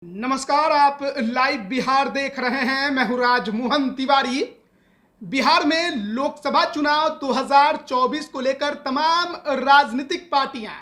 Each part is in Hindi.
नमस्कार, आप लाइव बिहार देख रहे हैं। मैं हूं राज मोहन तिवारी। बिहार में लोकसभा चुनाव 2024 को लेकर तमाम राजनीतिक पार्टियां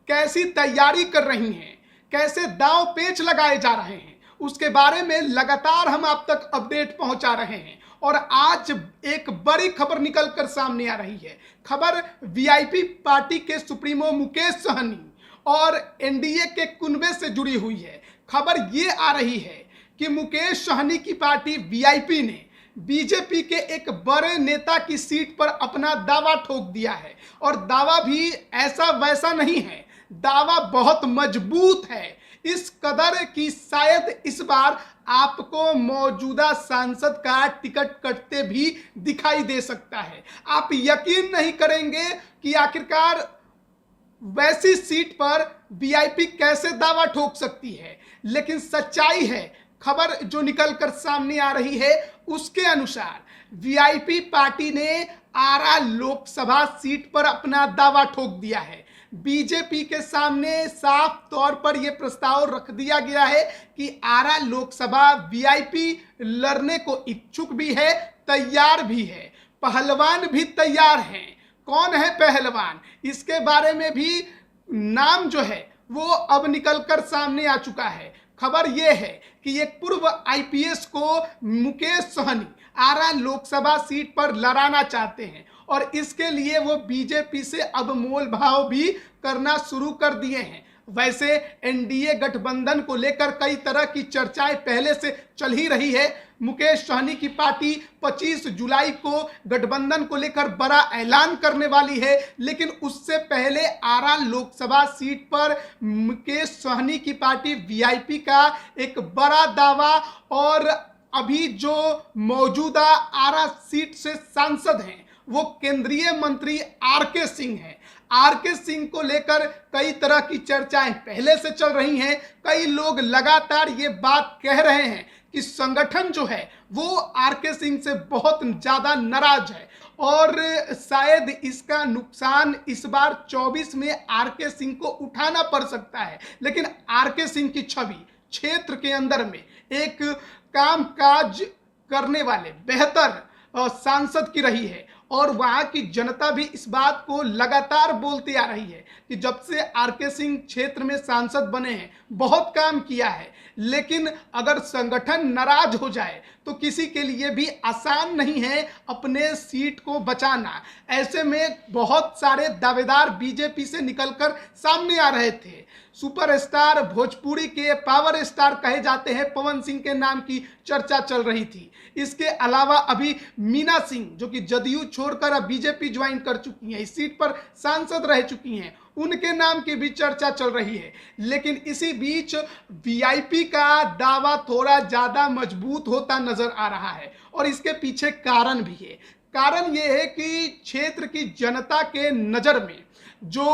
कैसी तैयारी कर रही हैं, कैसे दांव पेच लगाए जा रहे हैं, उसके बारे में लगातार हम आप तक अपडेट पहुंचा रहे हैं। और आज एक बड़ी खबर निकल कर सामने आ रही है। खबर वीआईपी पार्टी के सुप्रीमो मुकेश सहनी और एनडीए के कुनबे से जुड़ी हुई है। खबर ये आ रही है कि मुकेश सहनी की पार्टी वीआईपी ने बीजेपी के एक बड़े नेता की सीट पर अपना दावा ठोक दिया है। और दावा भी ऐसा वैसा नहीं है, दावा बहुत मजबूत है। इस कदर कि शायद इस बार आपको मौजूदा सांसद का टिकट कटते भी दिखाई दे सकता है। आप यकीन नहीं करेंगे कि आखिरकार वैसी सीट पर वीआईपी कैसे दावा ठोक सकती है। लेकिन सच्चाई है, खबर जो निकलकर सामने आ रही है उसके अनुसार वीआईपी पार्टी ने आरा लोकसभा सीट पर अपना दावा ठोक दिया है। बीजेपी के सामने साफ तौर पर यह प्रस्ताव रख दिया गया है कि आरा लोकसभा वीआईपी लड़ने को इच्छुक भी है, तैयार भी है, पहलवान भी तैयार हैं। कौन है पहलवान, इसके बारे में भी नाम जो है वो अब निकलकर सामने आ चुका है। खबर यह है कि एक पूर्व आईपीएस को मुकेश सहनी आरा लोकसभा सीट पर लड़ाना चाहते हैं और इसके लिए वो बीजेपी से अब मोल भाव भी करना शुरू कर दिए हैं। वैसे एनडीए गठबंधन को लेकर कई तरह की चर्चाएं पहले से चल ही रही है। मुकेश सहनी की पार्टी 25 जुलाई को गठबंधन को लेकर बड़ा ऐलान करने वाली है, लेकिन उससे पहले आरा लोकसभा सीट पर मुकेश सहनी की पार्टी वीआईपी का एक बड़ा दावा और अभी जो मौजूदा आरा सीट से सांसद हैं वो केंद्रीय मंत्री आरके सिंह हैं। आरके सिंह को लेकर कई तरह की चर्चाएं पहले से चल रही हैं। कई लोग लगातार ये बात कह रहे हैं कि संगठन जो है वो आरके सिंह से बहुत ज्यादा नाराज है और शायद इसका नुकसान इस बार 24 में आरके सिंह को उठाना पड़ सकता है। लेकिन आरके सिंह की छवि क्षेत्र के अंदर में एक कामकाज करने वाले बेहतर सांसद की रही है और वहां की जनता भी इस बात को लगातार बोलती आ रही है कि जब से आरके सिंह क्षेत्र में सांसद बने हैं बहुत काम किया है। लेकिन अगर संगठन नाराज हो जाए तो किसी के लिए भी आसान नहीं है अपने सीट को बचाना। ऐसे में बहुत सारे दावेदार बीजेपी से निकलकर सामने आ रहे थे। सुपरस्टार भोजपुरी के पावर स्टार कहे जाते हैं पवन सिंह के नाम की चर्चा चल रही थी। इसके अलावा अभी मीना सिंह जो कि जदयू छोड़कर अब बीजेपी ज्वाइन कर चुकी हैं, इस सीट पर सांसद रह चुकी हैं, उनके नाम की भी चर्चा चल रही है। लेकिन इसी बीच वीआईपी का दावा थोड़ा ज्यादा मजबूत होता नजर आ रहा है और इसके पीछे कारण भी है। कारण यह है कि क्षेत्र की जनता के नजर में जो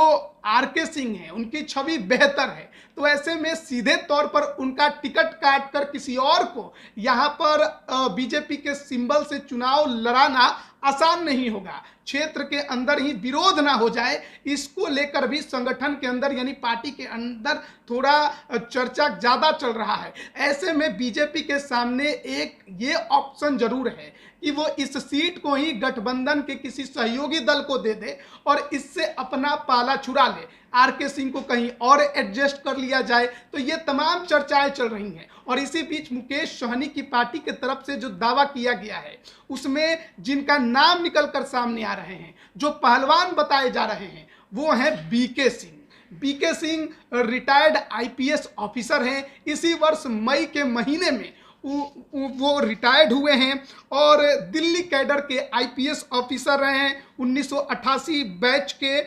आरके सिंह है उनकी छवि बेहतर है, तो ऐसे में सीधे तौर पर उनका टिकट काट कर किसी और को यहां पर बीजेपी के सिंबल से चुनाव लड़ाना आसान नहीं होगा। क्षेत्र के अंदर ही विरोध ना हो जाए, इसको लेकर भी संगठन के अंदर यानी पार्टी के अंदर थोड़ा चर्चा ज्यादा चल रहा है। ऐसे में बीजेपी के सामने एक ये ऑप्शन जरूर है कि वो इस सीट को ही गठबंधन के किसी सहयोगी दल को दे दे और इससे अपना पाला छुड़ा ले, आरके सिंह को कहीं और एडजस्ट कर लिया जाए। तो ये तमाम चर्चाएं चल रही हैं और इसी बीच मुकेश सहनी की पार्टी की तरफ से जो दावा किया गया है उसमें जिनका नाम निकल कर सामने आ रहे हैं, जो पहलवान बताए जा रहे हैं, वो हैं BK Singh. BK Singh retired IPS officer हैं। इसी वर्ष मई के महीने में वो रिटायर्ड हुए हैं और दिल्ली कैडर के आईपीएस ऑफिसर रहे हैं। 1988 बैच के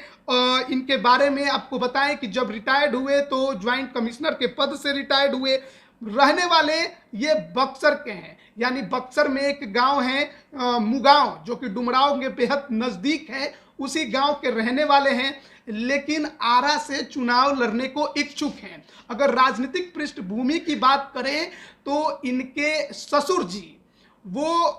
इनके बारे में आपको बताएं कि जब रिटायर्ड हुए तो ज्वाइंट कमिश्नर के पद से रिटायर्ड हुए। रहने वाले ये बक्सर के हैं, यानी बक्सर में एक गांव है मुगांव जो कि डुमरांव के बेहद नजदीक है, उसी गांव के रहने वाले हैं। लेकिन आरा से चुनाव लड़ने को इच्छुक हैं। अगर राजनीतिक पृष्ठभूमि की बात करें तो इनके ससुर जी वो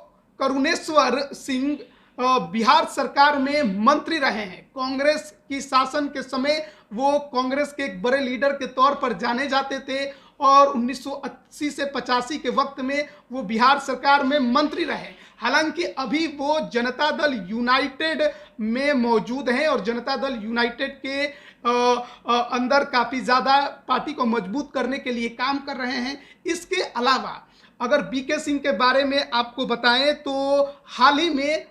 करुणेश्वर सिंह बिहार सरकार में मंत्री रहे हैं। कांग्रेस की शासन के समय वो कांग्रेस के एक बड़े लीडर के तौर पर जाने जाते थे और 1980 से 85 के वक्त में वो बिहार सरकार में मंत्री रहे। हालांकि अभी वो जनता दल यूनाइटेड में मौजूद हैं और जनता दल यूनाइटेड के अंदर काफ़ी ज़्यादा पार्टी को मजबूत करने के लिए काम कर रहे हैं। इसके अलावा अगर बीके सिंह के बारे में आपको बताएं तो हाल ही में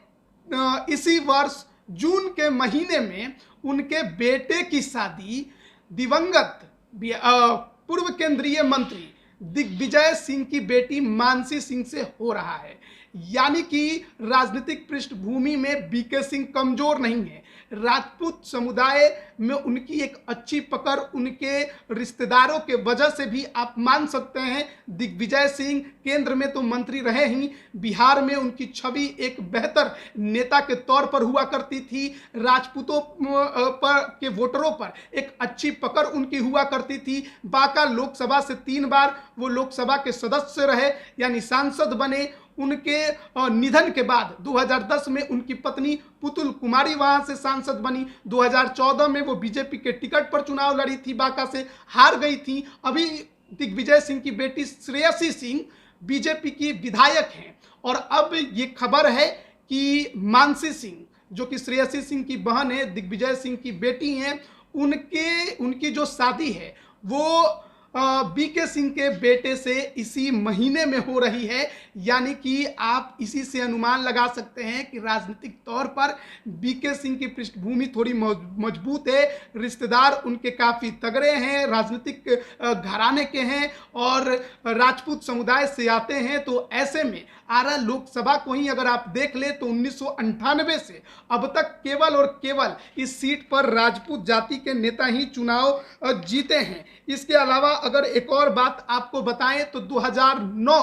इसी वर्ष जून के महीने में उनके बेटे की शादी दिवंगत पूर्व केंद्रीय मंत्री दिग्विजय सिंह की बेटी मानसी सिंह से हो रहा है। यानी कि राजनीतिक पृष्ठभूमि में बीके सिंह कमजोर नहीं है। राजपूत समुदाय में उनकी एक अच्छी पकड़, उनके रिश्तेदारों के वजह से भी आप मान सकते हैं। दिग्विजय सिंह केंद्र में तो मंत्री रहे ही, बिहार में उनकी छवि एक बेहतर नेता के तौर पर हुआ करती थी। राजपूतों पर के वोटरों पर एक अच्छी पकड़ उनकी हुआ करती थी। बांका लोकसभा से 3 बार वो लोकसभा के सदस्य रहे, यानी सांसद बने। उनके निधन के बाद 2010 में उनकी पत्नी पुतुल कुमारी वहां से सांसद बनी। 2014 में वो बीजेपी के टिकट पर चुनाव लड़ी थी, बांका से हार गई थी। अभी दिग्विजय सिंह की बेटी श्रेयसी सिंह बीजेपी की विधायक हैं। और अब ये खबर है कि मानसी सिंह, जो कि श्रेयसी सिंह की बहन है, दिग्विजय सिंह की बेटी हैं, उनकी जो शादी है वो बीके सिंह के बेटे से इसी महीने में हो रही है। यानी कि आप इसी से अनुमान लगा सकते हैं कि राजनीतिक तौर पर बीके सिंह की पृष्ठभूमि थोड़ी मजबूत है। रिश्तेदार उनके काफ़ी तगड़े हैं, राजनीतिक घराने के हैं और राजपूत समुदाय से आते हैं। तो ऐसे में आरा लोकसभा को ही अगर आप देख ले तो 1998 से अब तक केवल और केवल इस सीट पर राजपूत जाति के नेता ही चुनाव जीते हैं। इसके अलावा अगर एक और बात आपको बताएं तो 2009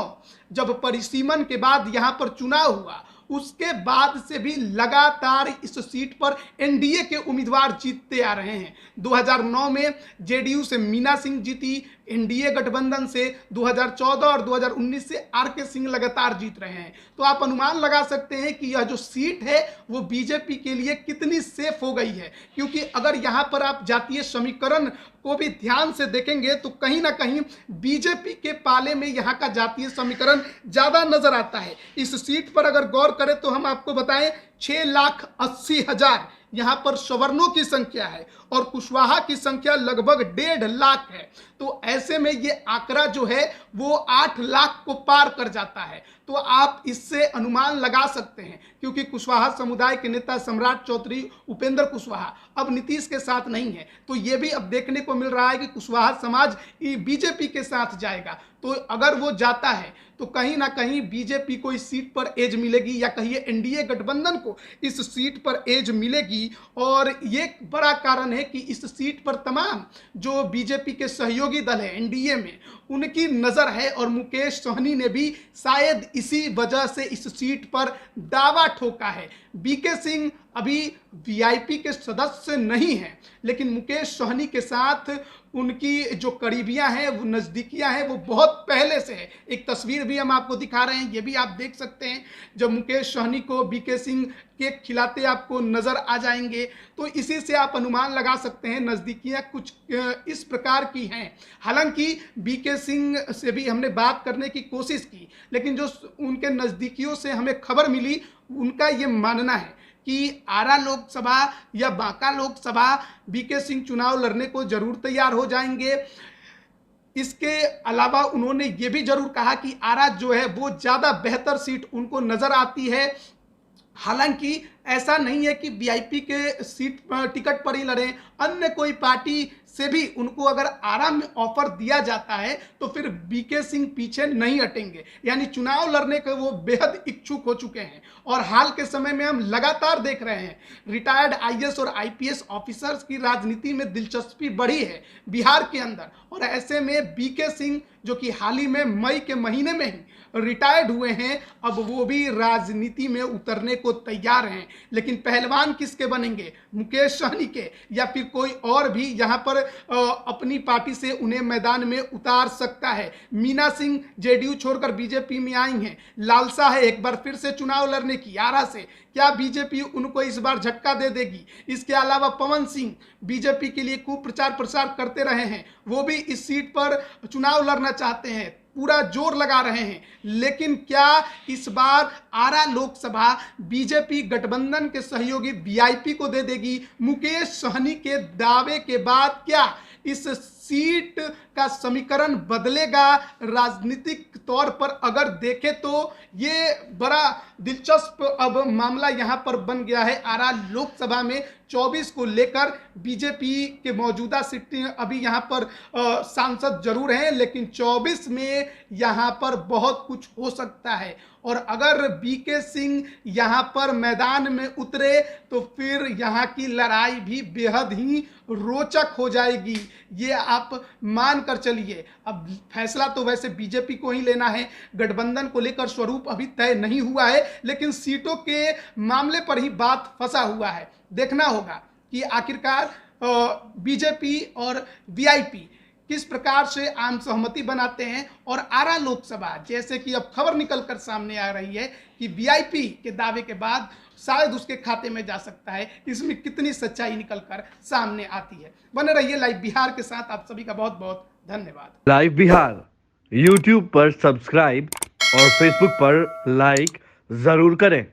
जब परिसीमन के बाद यहां पर चुनाव हुआ, उसके बाद से भी लगातार इस सीट पर एनडीए के उम्मीदवार जीतते आ रहे हैं। 2009 में जेडीयू से मीना सिंह जीती, एनडीए गठबंधन से 2014 और 2019 से आरके सिंह लगातार जीत रहे हैं। तो आप अनुमान लगा सकते हैं कि यह जो सीट है वो बीजेपी के लिए कितनी सेफ हो गई है। क्योंकि अगर यहां पर आप जातीय समीकरण को भी ध्यान से देखेंगे तो कहीं ना कहीं बीजेपी के पाले में यहां का जातीय समीकरण ज्यादा नजर आता है। इस सीट पर अगर गौर करें तो हम आपको बताएं 6,80,000 यहां पर सवर्णों की संख्या है और कुशवाहा की संख्या लगभग 1.5 लाख है। तो ऐसे में ये आंकड़ा जो है वो 8 लाख को पार कर जाता है। तो आप इससे अनुमान लगा सकते हैं, क्योंकि कुशवाहा समुदाय के नेता सम्राट चौधरी उपेंद्र कुशवाहा अब नीतीश के साथ नहीं है। तो ये भी अब देखने को मिल रहा है कि कुशवाहा समाज बीजेपी के साथ जाएगा। तो अगर वो जाता है तो कहीं ना कहीं बीजेपी को इस सीट पर एज मिलेगी, या कहिए एनडीए गठबंधन को इस सीट पर एज मिलेगी। और ये बड़ा कारण है कि इस सीट पर तमाम जो बीजेपी के सहयोगी दल है एनडीए में, उनकी नज़र है। और मुकेश सहनी ने भी शायद इसी वजह से इस सीट पर दावा ठोका है। बीके सिंह अभी वीआईपी के सदस्य नहीं हैं, लेकिन मुकेश सहनी के साथ उनकी जो करीबियां हैं, वो नज़दीकियां हैं, वो बहुत पहले से है। एक तस्वीर भी हम आपको दिखा रहे हैं, ये भी आप देख सकते हैं, जब मुकेश सहनी को बीके सिंह केक खिलाते आपको नज़र आ जाएंगे। तो इसी से आप अनुमान लगा सकते हैं नज़दीकियां कुछ इस प्रकार की हैं। हालांकि बीके सिंह से भी हमने बात करने की कोशिश की, लेकिन जो उनके नज़दीकियों से हमें खबर मिली, उनका ये मानना है कि आरा लोकसभा या बांका लोकसभा बीके सिंह चुनाव लड़ने को जरूर तैयार हो जाएंगे। इसके अलावा उन्होंने ये भी जरूर कहा कि आरा जो है वो ज़्यादा बेहतर सीट उनको नज़र आती है। हालांकि ऐसा नहीं है कि वीआईपी के सीट टिकट पर ही लड़ें, अन्य कोई पार्टी से भी उनको अगर आरा में ऑफर दिया जाता है तो फिर बीके सिंह पीछे नहीं हटेंगे। यानी चुनाव लड़ने के वो बेहद इच्छुक हो चुके हैं। और हाल के समय में हम लगातार देख रहे हैं रिटायर्ड आईएएस और आईपीएस ऑफिसर्स की राजनीति में दिलचस्पी बढ़ी है बिहार के अंदर। और ऐसे में बीके सिंह जो कि हाल ही में मई के महीने में ही रिटायर्ड हुए हैं, अब वो भी राजनीति में उतरने को तैयार हैं। लेकिन पहलवान किसके बनेंगे, मुकेश सहनी के या फिर कोई और भी? यहाँ पर अपनी पार्टी से उन्हें मैदान में उतार सकता है। मीना सिंह जेडीयू छोड़कर बीजेपी में आई हैं, लालसा है एक बार फिर से चुनाव लड़ने की आरा से। क्या बीजेपी उनको इस बार झटका दे देगी? इसके अलावा पवन सिंह बीजेपी के लिए खूब प्रचार प्रसार करते रहे हैं, वो भी इस सीट पर चुनाव लड़ना चाहते हैं, पूरा जोर लगा रहे हैं। लेकिन क्या इस बार आरा लोकसभा बीजेपी गठबंधन के सहयोगी वीआईपी को दे देगी? मुकेश सहनी के दावे के बाद क्या इस सीट का समीकरण बदलेगा? राजनीतिक तौर पर अगर देखें तो ये बड़ा दिलचस्प अब मामला यहां पर बन गया है। आरा लोकसभा में 24 को लेकर बीजेपी के मौजूदा सीटें अभी यहां पर सांसद जरूर हैं, लेकिन 24 में यहां पर बहुत कुछ हो सकता है। और अगर बीके सिंह यहां पर मैदान में उतरे तो फिर यहां की लड़ाई भी बेहद ही रोचक हो जाएगी, ये आप मान कर चलिए। अब फैसला तो वैसे बीजेपी को ही लेना है, गठबंधन को लेकर स्वरूप अभी तय नहीं हुआ है, लेकिन सीटों के मामले पर ही बात फंसा हुआ है। देखना होगा कि आखिरकार बीजेपी और वीआईपी किस प्रकार से आम सहमति बनाते हैं। और आरा लोकसभा जैसे कि अब खबर निकल कर सामने आ रही है कि वीआईपी के दावे के बाद शायद उसके खाते में जा सकता है, इसमें कितनी सच्चाई निकल कर सामने आती है। बने रहिए लाइव बिहार के साथ। आप सभी का बहुत बहुत धन्यवाद। लाइव बिहार यूट्यूब पर सब्सक्राइब और फेसबुक पर लाइक जरूर करें।